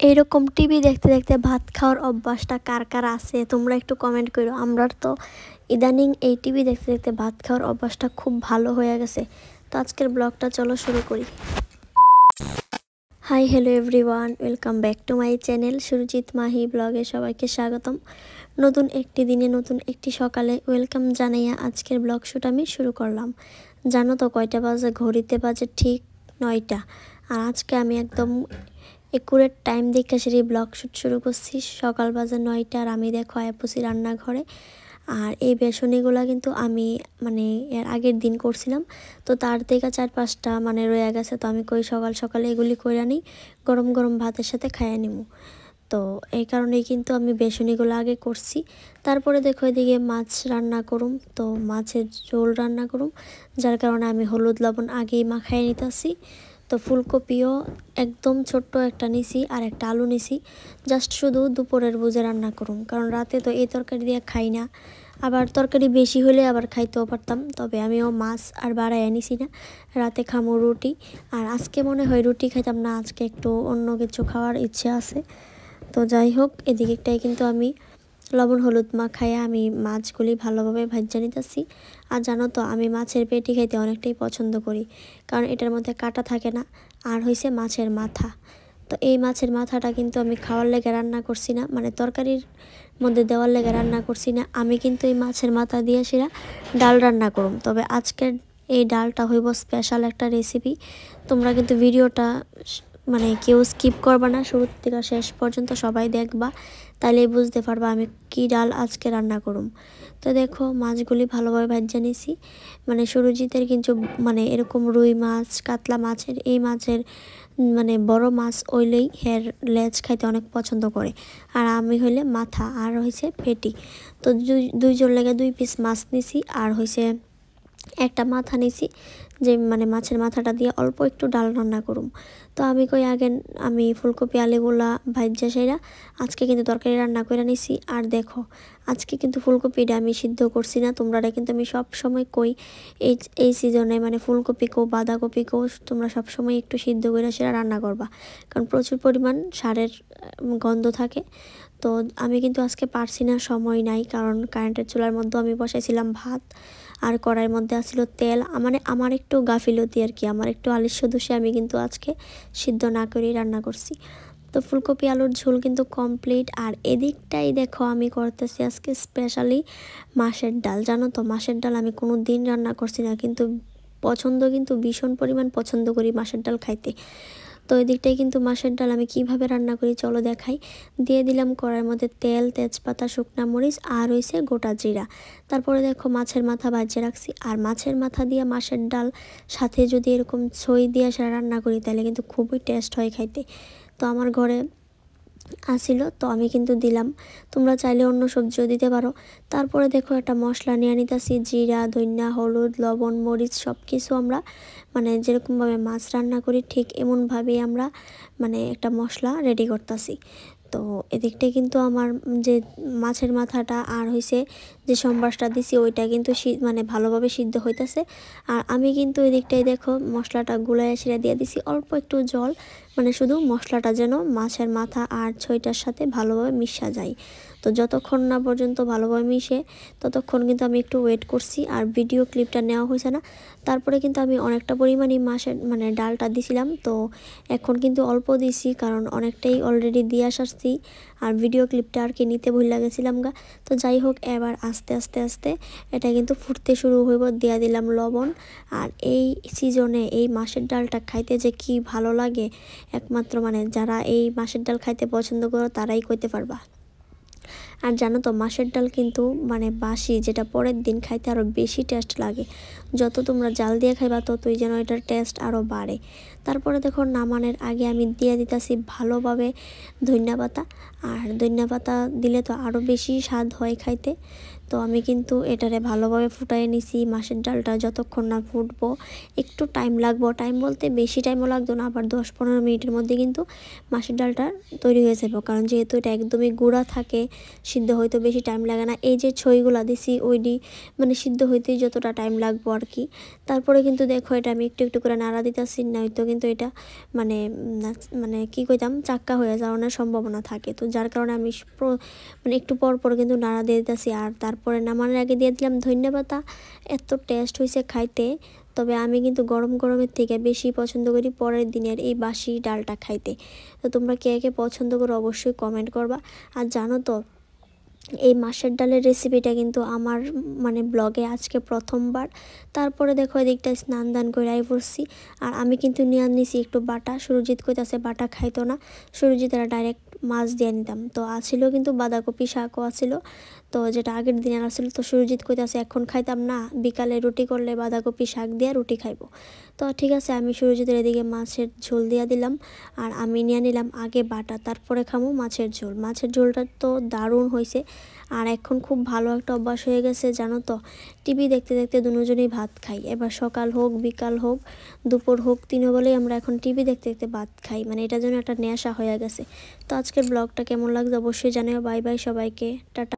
এইরকম টিভি দেখতে দেখতে ভাত খাওয়ার অভ্যাসটা কার কার আছে তোমরা একটু কমেন্ট করো। আমরা তো ইদানিং এই টিভি দেখতে দেখতে ভাত খাওয়ার অভ্যাসটা খুব ভালো হয়ে গেছে। তো আজকের ব্লগটা চলো শুরু করি। Hi hello everyone, welcome back to my channel Surajit Mahi ব্লগে সবাইকে স্বাগতম। নতুন একটি দিনে নতুন একটি সকালে ওয়েলকাম জানাইয়া আজকের ব্লগ শুট আমি শুরু করলাম। জানো তো কয়টা বাজে? ঘড়িতে বাজে ঠিক 9টা। আর আজকে আমি একদম একুরেট টাইম দেখে সেই ব্লগ শুট শুরু করছি। সকাল বাজে 9টা আর আমি দেখো আয়াপুসি রান্নাঘরে। আর এই বেসনিগুলো কিন্তু আমি এর আগের দিন করছিলাম, তো তার থেকে 4-5টা রয়ে গেছে। তো আমি কই সকাল সকালে এগুলি করে নিই, গরম গরম ভাতের সাথে খাইয়ে নিব। তো এই কারণেই কিন্তু আমি বেসনিগুলো আগে করছি। তারপরে দেখো এদিকে মাছ রান্না করুম, তো মাছের ঝোল রান্না করুম, যার কারণে আমি হলুদ লবণ আগেই মাখাই নিতেছি। তো ফুলকপিও একদম ছোট্ট একটা নিছি আর একটা আলু নিছি, জাস্ট শুধু দুপুরের বুঝে রান্না করুম, কারণ রাতে তো এই তরকারি দিয়ে খাই না। আবার তরকারি বেশি হলে আবার খাইতেও পারতাম, তবে আমিও মাছ আর বাড়াইয়া নিছি না, রাতে খামো রুটি। আর আজকে মনে হয় রুটি খাইতাম না, আজকে একটু অন্য কিছু খাওয়ার ইচ্ছে আছে। তো যাই হোক, এদিকটাই কিন্তু আমি লবণ হলুদ মাখাইয়া আমি মাছগুলি ভালোভাবে ভাজা নিতেছি। আর জানো তো আমি মাছের পেটি খাইতে অনেকটাই পছন্দ করি, কারণ এটার মধ্যে কাটা থাকে না। আর হয়েছে মাছের মাথা, তো এই মাছের মাথাটা কিন্তু আমি খাওয়ার লেগে রান্না করছি না, তরকারির মধ্যে দেওয়ার লেগে রান্না করছি না। আমি কিন্তু এই মাছের মাথা দিয়ে সেরা ডাল রান্না করুম। তবে আজকের এই ডালটা হইব স্পেশাল একটা রেসিপি। তোমরা কিন্তু ভিডিওটা কেউ স্কিপ করবা না, শুরু থেকে শেষ পর্যন্ত সবাই দেখবা, তাইলে বুঝতে পারবা আমি কি ডাল আজকে রান্না করুম। তো দেখো মাছগুলি ভালোভাবে ভাজা নিছি। সুরজিতের কিন্তু এরকম রুই মাছ, কাতলা মাছের, এই মাছের বড় মাছ হইলেই হের লেজ খাইতে অনেক পছন্দ করে। আর আমি হইলে মাথা আর হয়েছে পেটি। তো দুইজন লেগে 2 পিস মাছ নিছি আর হয়েছে একটা মাথা নিছি, যে মাছের মাথাটা দিয়ে অল্প একটু ডাল রান্না করুম। তো আমি কই আগে আমি ফুলকপি আলুগুলা ভাজা সেরা আজকে কিন্তু তরকারি রান্না করে নিছি। আর দেখো আজকে কিন্তু ফুলকপিটা আমি সিদ্ধ করছি না, তোমরা কিন্তু আমি সব সময় কই এই সিজনে ফুলকপি কো বাঁধাকপি কো তোমরা সব সময় একটু সিদ্ধ করে সেরা রান্না করবা, কারণ প্রচুর পরিমাণ সারের গন্ধ থাকে। তো আমি কিন্তু আজকে পারছি না, সময় নাই, কারণ কারেন্টের চুলার মধ্যে আমি বসাইছিলাম ভাত, আর কড়াইয়ের মধ্যে আসছিল তেল। আমার একটু গাফিলতি আর কি, আমার একটু আলস্য দোষে আমি কিন্তু আজকে সিদ্ধ না করেই রান্না করছি। তো ফুলকপি আলুর ঝোল কিন্তু কমপ্লিট। আর এদিকটাই দেখো আমি করতেছি আজকে স্পেশালি মাছের ডাল। জানো তো মাছের ডাল আমি কোনো দিন রান্না করছি না, কিন্তু ভীষণ পরিমাণ পছন্দ করি মাছের ডাল খাইতে। তো এই দিকটাই কিন্তু মাছের ডাল আমি কিভাবে রান্না করি চলো দেখাই। দিয়ে দিলাম কড়াইয়ের মধ্যে তেল, তেজপাতা, শুকনা মরিচ আর হইছে গোটা জিরা। তারপরে দেখো মাছের মাথা ভাজিয়ে রাখছি। আর মাছের মাথা দিয়ে মাছের ডাল সাথে যদি এরকম ছই দিয়ে সেটা রান্না করি তাহলে কিন্তু খুবই টেস্ট হয় খাইতে। তো আমার ঘরে আসিল, তো আমি কিন্তু দিলাম, তোমরা চাইলে অন্য সবজিও দিতে পারো। তারপরে দেখো একটা মশলা নিয়ে নিতেছি, জিরা, ধনিয়া, হলুদ, লবণ, মরিচ সব কিছু আমরা যেরকমভাবে মাছ রান্না করি ঠিক এমনভাবেই আমরা একটা মশলা রেডি করতেছি। তো এদিকটাই কিন্তু আমার যে মাছের মাথাটা আর হয়েছে যে সম্বাসটা দিছি ওইটা কিন্তু ভালোভাবে সিদ্ধ হইতেছে। আর আমি কিন্তু এদিকটাই দেখো মশলাটা গুলাইয়া ছিঁড়ে দিয়ে দিছি অল্প একটু জল, শুধু মশলাটা যেন মাছের মাথা আর ছইটার সাথে ভালোভাবে মিশা যায়। তো যতক্ষণ না পর্যন্ত ভালোভাবে মিশে ততক্ষণ কিন্তু আমি একটু ওয়েট করছি, আর ভিডিও ক্লিপটা নেওয়া হয়েছে না। তারপরে কিন্তু আমি অনেকটা পরিমাণই মাছের ডালটা দিছিলাম, তো এখন কিন্তু অল্প দিছি, কারণ অনেকটাই অলরেডি দিয়ে আসছি আর ভিডিও ক্লিপটা আর কি নিতে ভুল লাগেছিলাম গা। তো যাই হোক, এবার আস্তে আস্তে আস্তে এটা কিন্তু ফুটতে শুরু হইব। দিয়ে দিলাম লবণ। আর এই সিজনে এই মাছের ডালটা খাইতে যে কি ভালো লাগে, একমাত্র যারা এই মাছের ডাল খাইতে পছন্দ করো তারাই কইতে পারবা। আর জানো তো মাছের ডাল কিন্তু বাসি যেটা পরের দিন খাইতে আরও বেশি টেস্ট লাগে। যত তোমরা জাল দিয়ে খাইবা ততই যেন এটার টেস্ট আরও বাড়ে। তারপরে দেখো নামানোর আগে আমি দিয়ে দিতেছি ভালোভাবে ধনিয়া পাতা। আর ধনিয়া পাতা দিলে তো আরও বেশি স্বাদ হয় খাইতে। তো আমি কিন্তু এটারে ভালোভাবে ফুটাইয়ে নিছি। মাছের ডালটা যতক্ষণ না ফুটবো একটু টাইম লাগবো, টাইম বলতে বেশি টাইমও লাগতো না, আবার 10-15 মিনিটের মধ্যে কিন্তু মাছের ডালটা তৈরি হয়ে যাবে। কারণ যেহেতু এটা একদমই গুঁড়া থাকে, সিদ্ধ হইতে বেশি টাইম লাগে না। এই যে ছইগুলা দিছি ওইটি মানে সিদ্ধ হইতেই যতটা টাইম লাগবো আর কি। তারপরে কিন্তু দেখো এটা আমি একটু একটু করে নাড়া দিতেছি, নয়তো কিন্তু এটা মানে মানে কি কইতাম চাক্কা হয়ে যাওয়ার সম্ভাবনা থাকে। তো যার কারণে আমি মানে একটু পর পর কিন্তু নাড়া দিয়ে দিতেছি। আর তারপরে নামানোর আগে দিয়ে দিলাম ধনিয়া পাতা। এত টেস্ট হয়েছে খাইতে। তবে আমি কিন্তু গরম গরমের থেকে বেশি পছন্দ করি পরের দিনের এই বাসি ডালটা খাইতে। তো তোমরা কে কে পছন্দ করো অবশ্যই কমেন্ট করবা। আর জানো তো এই মাছের ডালের রেসিপিটা কিন্তু আমার মানে ব্লগে আজকে প্রথমবার। তারপরে দেখো এদিকটা স্নান দান করে আই পড়ছি। আর আমি কিন্তু নিয়ে নিছি একটু বাটা। সুরজিৎ কইতাছে বাটা খাইতো না, সুরজিৎ এরা ডাইরেক্ট মাছ দিয়ে নিতাম। তো আছিল কিন্তু বাঁধাকপি শাকও আছিল, তো যেটা আগের দিনের আসছিল। তো সুরজিৎ কইতাছে এখন খাইতাম না, বিকালে রুটি করলে বাঁধাকপি শাক দিয়ে রুটি খাইবো। তো ঠিক আছে, আমি সুরজিতের এদিকে মাছের ঝোল দিয়ে দিলাম। আর আমি নিয়ে নিলাম আগে বাটা, তারপরে খামো মাছের ঝোল। মাছের ঝোলটা তো দারুণ হয়েছে। আর এখন খুব ভালো একটা অভ্যাস হয়ে গেছে জানো তো, টিভি দেখতে দেখতে দুজনেই ভাত খাই। এবার সকাল হোক বিকাল হোক দুপুর হোক তিনও বলেই আমরা এখন টিভি দেখতে দেখতে ভাত খাই, মানে এটার জন্য একটা নেশা হয়ে গেছে। তো আজকের ব্লগটা কেমন লাগছে অবশ্যই জানিও। বাই বাই সবাইকে, টাটা।